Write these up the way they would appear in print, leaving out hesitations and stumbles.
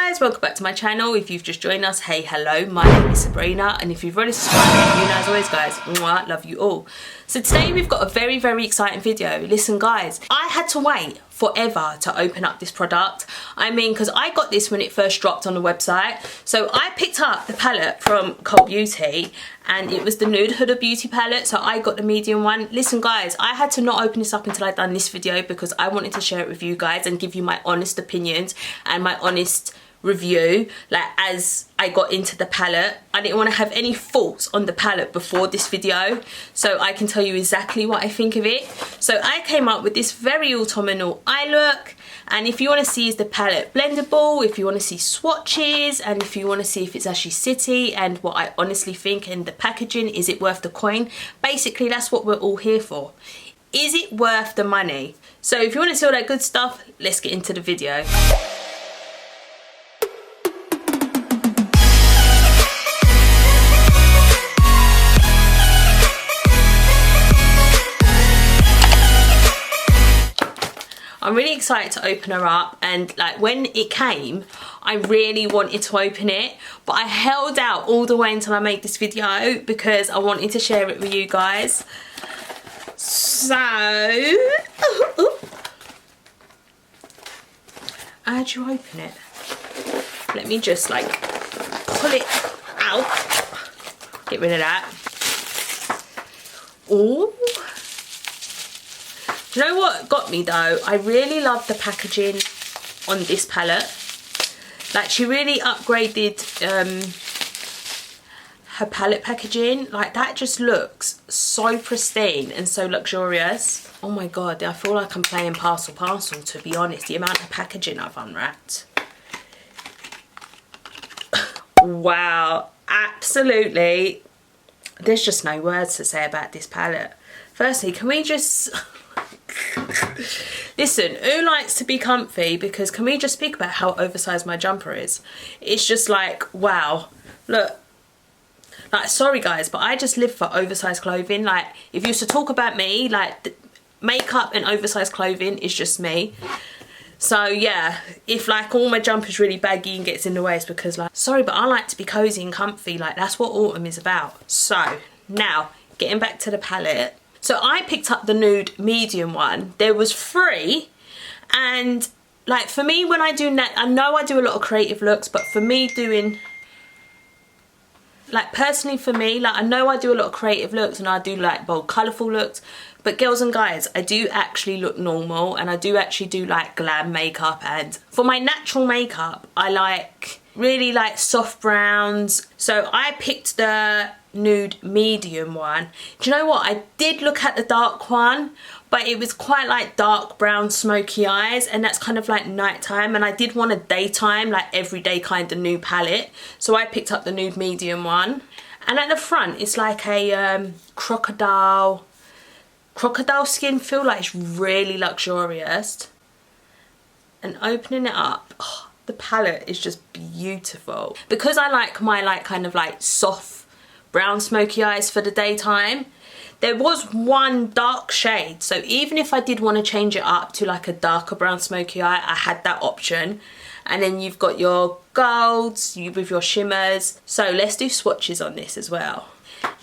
guys, welcome back to my channel. If you've just joined us, hey, hello, my name is Sabrina, and if you've already subscribed, you know, as always guys, mwah, love you all. So today we've got a very exciting video. Listen guys, I had to wait forever to open up this product. I mean, because I got this when it first dropped on the website. So I picked up the palette from Cult Beauty and it was the Nude Huda Beauty palette, so I got the medium one. Listen guys, I had to not open this up until I'd done this video because I wanted to share it with you guys and give you my honest opinions and my honest review, like as I got into the palette. I didn't want to have any faults on the palette before this video, so I can tell you exactly what I think of it. So I came up with this very autumnal eye look, and if you want to see is the palette blendable, if you want to see swatches, and if you want to see if it's actually city and what I honestly think, and the packaging, is it worth the coin? Basically that's what we're all here for. Is it worth the money? So if you want to see all that good stuff, let's get into the video. I'm really excited to open her up, and like when it came I really wanted to open it, but I held out all the way until I made this video because I wanted to share it with you guys. So how do you open it? Let me just like pull it out, get rid of that. Ooh. Do you know what got me though? I really love the packaging on this palette. Like she really upgraded her palette packaging. Like that just looks so pristine and so luxurious. Oh my god, I feel like I'm playing parcel to be honest. The amount of packaging I've unwrapped. Wow, absolutely. There's just no words to say about this palette. Firstly, can we just... Listen, who likes to be comfy? Because can we just speak about how oversized my jumper is? It's just like, wow, look. Like, sorry guys, but I just live for oversized clothing. Like, if you used to talk about me, like makeup and oversized clothing is just me. So yeah, if like all my jumper's really baggy and gets in the way, it's because like, sorry, but I like to be cozy and comfy. Like that's what autumn is about. So now, getting back to the palette. So I picked up the nude medium one. There was 3, and like for me when I do that, I know I do a lot of creative looks, but for me doing, like personally for me, like I know I do a lot of creative looks and I do like bold colourful looks, but girls and guys, I do actually look normal and I do actually do like glam makeup, and for my natural makeup I like really like soft browns. So I picked the nude medium one. Do you know what, I did look at the dark one, but it was quite like dark brown smoky eyes, and that's kind of like nighttime, and I did want a daytime like everyday kind of nude palette, so I picked up the nude medium one. And at the front it's like a crocodile skin feel, like it's really luxurious. And opening it up, oh, the palette is just beautiful. Because I like my like kind of like soft brown smoky eyes for the daytime, there was one dark shade, so even if I did want to change it up to like a darker brown smoky eye, I had that option. And then you've got your golds with your shimmers. So let's do swatches on this as well.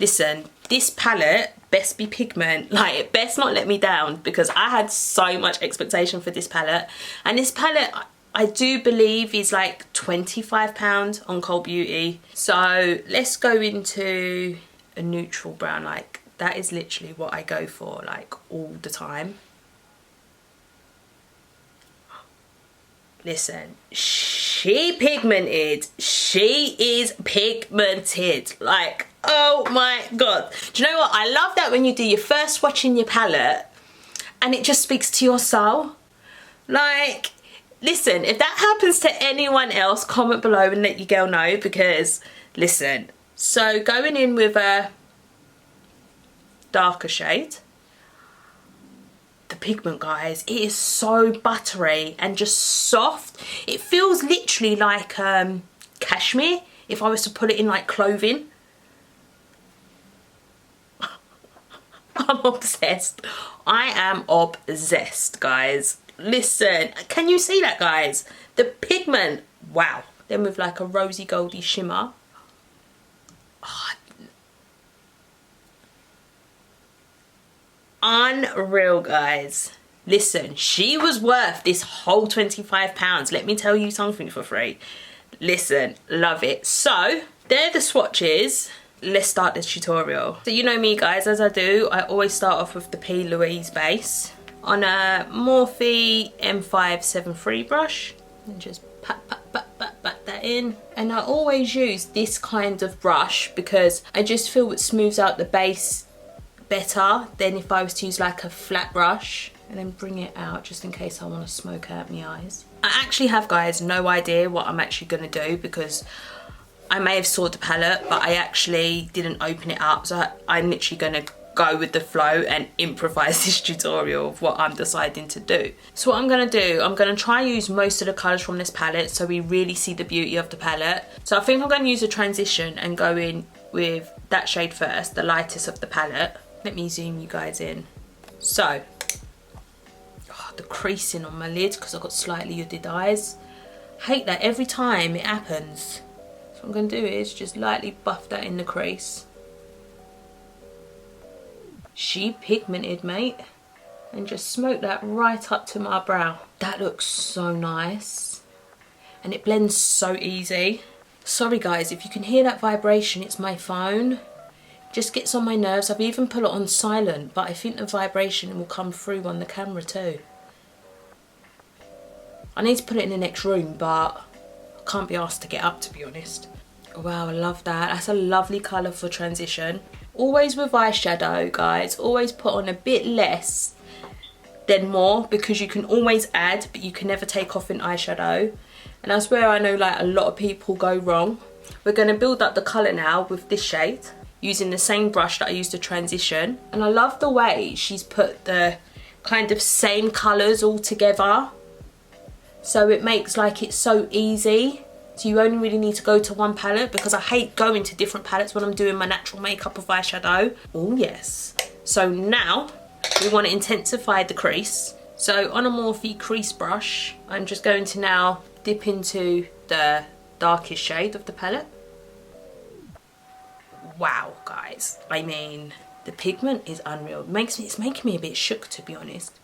Listen, this palette best be pigment, like it best not let me down, because I had so much expectation for this palette. And this palette I do believe is like £25 on Cult Beauty. So let's go into a neutral brown. Like that is literally what I go for like all the time. Listen, she pigmented. She is pigmented. Like, oh my god. Do you know what? I love that when you do your first swatch in your palette and it just speaks to your soul. Like, listen, if that happens to anyone else, comment below and let your girl know, because listen. So going in with a darker shade. The pigment, guys, it is so buttery and just soft. It feels literally like cashmere if I was to put it in like clothing. I'm obsessed. I am obsessed, guys. Listen, can you see that, guys? The pigment, wow. then with like a rosy goldy shimmer. Oh, unreal, guys. Listen, she was worth this whole £25. Let me tell you something for free. Listen, love it. So they're the swatches. Let's start this tutorial. So you know me, guys, as I do, I always start off with the P. Louise base on a Morphe M573 brush, and just pat that in. And I always use this kind of brush because I just feel it smooths out the base better than if I was to use like a flat brush. And then bring it out just in case I want to smoke out my eyes. I actually have, guys, no idea what I'm actually going to do because I may have saw the palette, but I actually didn't open it up. So I'm literally going to go with the flow and improvise this tutorial of what I'm deciding to do. So what I'm going to do, I'm going to try and use most of the colours from this palette so we really see the beauty of the palette. So I think I'm going to use a transition and go in with that shade first, the lightest of the palette. Let me zoom you guys in. So the creasing on my lid because I've got slightly hooded eyes. Hate that every time it happens. So what I'm going to do is just lightly buff that in the crease. She pigmented, mate. And just smoke that right up to my brow. That looks so nice. And it blends so easy. Sorry guys, if you can hear that vibration, it's my phone. Just gets on my nerves. I've even put it on silent, but I think the vibration will come through on the camera too. I need to put it in the next room, but I can't be asked to get up, to be honest. Wow, I love that. That's a lovely colour for transition. Always with eyeshadow, guys, always put on a bit less than more because you can always add, but you can never take off in eyeshadow. And that's where I know like a lot of people go wrong. We're going to build up the colour now with this shade using the same brush that I used to transition. And I love the way she's put the kind of same colours all together. So it makes like it's so easy. So you only really need to go to one palette because I hate going to different palettes when I'm doing my natural makeup with eyeshadow. Oh yes. So now we want to intensify the crease. So on a Morphe crease brush, I'm just going to now dip into the darkest shade of the palette. Wow, guys. I mean, the pigment is unreal. It's making me a bit shook, to be honest.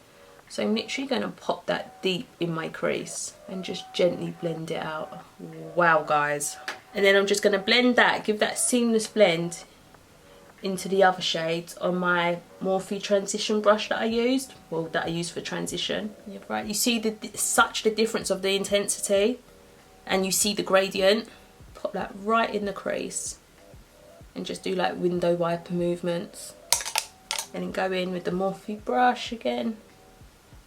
So I'm literally going to pop that deep in my crease and just gently blend it out. Wow, guys. And then I'm just going to blend that, give that seamless blend into the other shades on my Morphe transition brush that I used. Well, that I used for transition. Yeah, right. You see such the difference of the intensity and you see the gradient. Pop that right in the crease and just do like window wiper movements. And then go in with the Morphe brush again.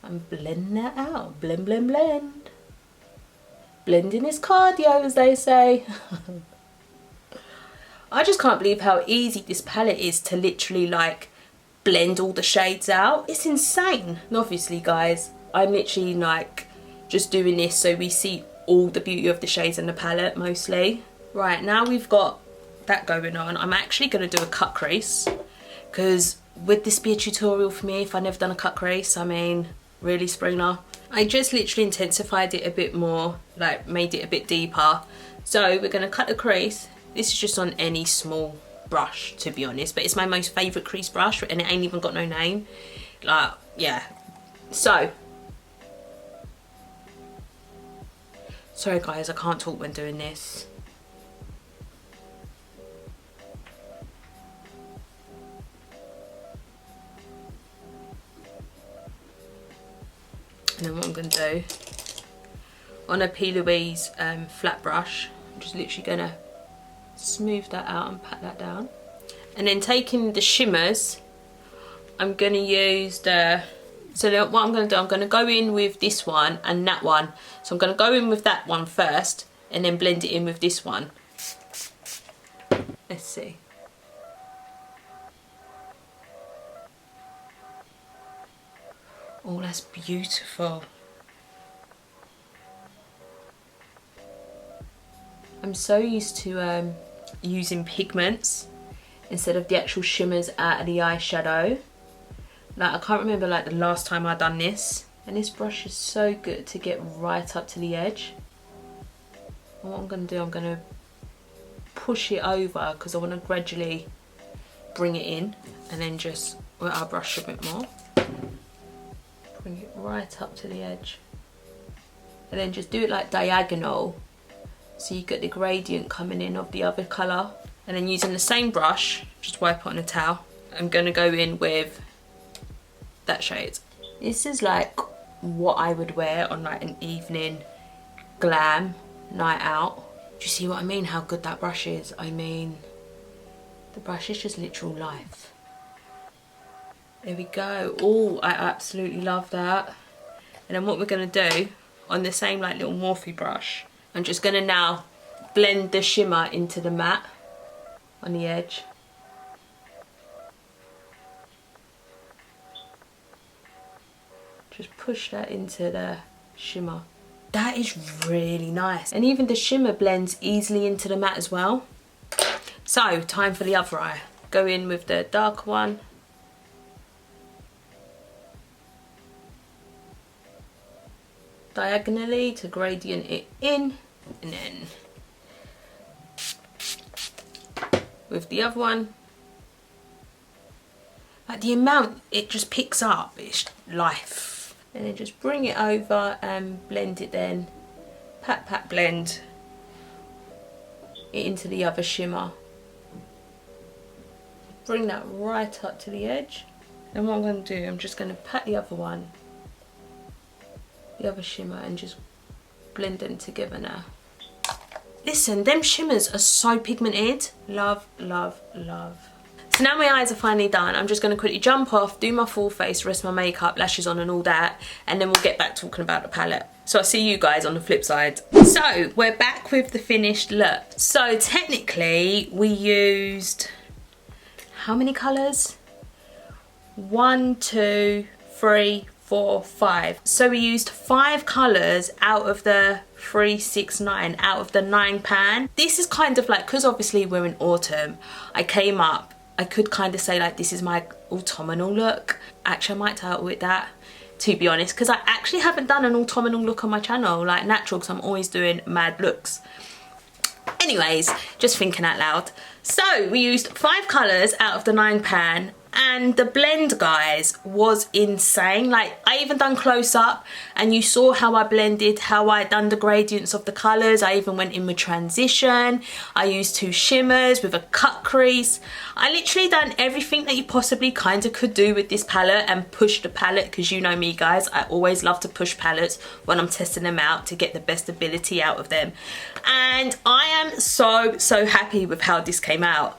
And blend that out. Blend, blend, blend. Blending is cardio, as they say. I just can't believe how easy this palette is to literally like blend all the shades out. It's insane. And obviously, guys, I'm literally like just doing this so we see all the beauty of the shades in the palette mostly. Right, now we've got that going on. I'm actually going to do a cut crease because would this be a tutorial for me if I never done a cut crease? I mean, really, Sabrina? I just literally intensified it a bit more, like made it a bit deeper. So we're going to cut the crease. This is just on any small brush, to be honest, but it's my most favourite crease brush and it ain't even got no name. Like, yeah. So, sorry guys, I can't talk when doing this. And then what I'm going to do, on a P. Louise flat brush, I'm just literally going to smooth that out and pat that down. And then taking the shimmers, I'm going to use the, so what I'm going to do, I'm going to go in with this one and that one. So I'm going to go in with that one first and then blend it in with this one. Let's see. Oh, that's beautiful. I'm so used to using pigments instead of the actual shimmers out of the eyeshadow. Like, I can't remember like the last time I done this. And this brush is so good to get right up to the edge. And what I'm going to do, I'm going to push it over because I want to gradually bring it in, and then just wet our brush a bit more. Bring it right up to the edge. And then just do it like diagonal, so you get the gradient coming in of the other colour. And then using the same brush, just wipe it on a towel. I'm going to go in with that shade. This is like what I would wear on like an evening glam night out. Do you see what I mean? How good that brush is? I mean, the brush is just literal life. There we go. Oh, I absolutely love that. And then what we're going to do, on the same like little Morphe brush, I'm just going to now blend the shimmer into the matte on the edge. Just push that into the shimmer. That is really nice. And even the shimmer blends easily into the matte as well. So, time for the other eye. Go in with the darker one. Diagonally to gradient it in, and then with the other one, like the amount it just picks up, it's life. And then just bring it over and blend it, then pat pat blend it into the other shimmer. Bring that right up to the edge. And what I'm going to do, I'm just going to pat the other one, the other shimmer, and just blend them together now. Listen, them shimmers are so pigmented. Love, love, love. So now my eyes are finally done, I'm just going to quickly jump off, do my full face, rest my makeup, lashes on and all that, and then we'll get back talking about the palette. So I'll see you guys on the flip side. So we're back with the finished look. So technically we used, how many colours? 1, 2, 3, 4, 5. So we used 5 colours out of the 3, 6, 9, out of the 9 pan. This is kind of like, because obviously we're in autumn, I came up, I could kind of say like this is my autumnal look. Actually I might title it that, to be honest, because I actually haven't done an autumnal look on my channel, like natural, because I'm always doing mad looks. Anyways, just thinking out loud. So we used 5 colours out of the 9 pan, and the blend, guys, was insane. Like, I even done close up and you saw how I blended, how I done the gradients of the colours. I even went in with transition. I used 2 shimmers with a cut crease. I literally done everything that you possibly kind of could do with this palette, and push the palette, because you know me, guys, I always love to push palettes when I'm testing them out to get the best ability out of them. And I am so happy with how this came out.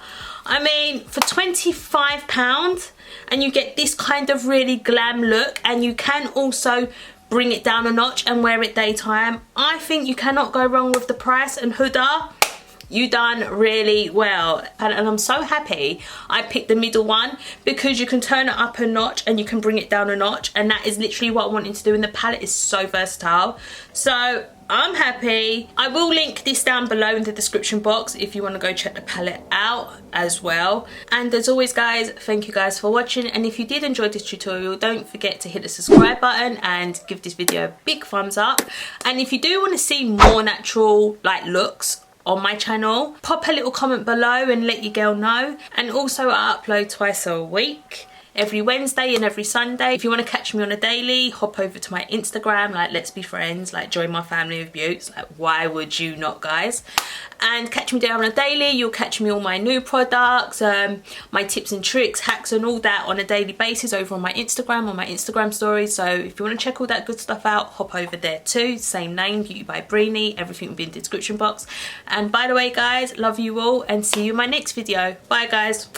I mean, for £25 and you get this kind of really glam look, and you can also bring it down a notch and wear it daytime, I think you cannot go wrong with the price. And Huda, you done really well, and I'm so happy I picked the middle one, because you can turn it up a notch and you can bring it down a notch, and that is literally what I wanted to do, and the palette is so versatile. So I'm happy. I will link this down below in the description box if you want to go check the palette out as well. And as always, guys, thank you guys for watching, and if you did enjoy this tutorial, don't forget to hit the subscribe button and give this video a big thumbs up. And if you do want to see more natural like looks on my channel, pop a little comment below and let your girl know. And also I upload twice a week, every Wednesday and every Sunday. If you want to catch me on a daily, hop over to my Instagram, like let's be friends, like join my family of beauts, like why would you not, guys? And catch me there on a daily. You'll catch me all my new products, my tips and tricks, hacks and all that on a daily basis over on my Instagram, on my Instagram stories. So if you want to check all that good stuff out, hop over there too. Same name, Beauty by Brini. Everything will be in the description box. And by the way, guys, love you all and see you in my next video. Bye, guys.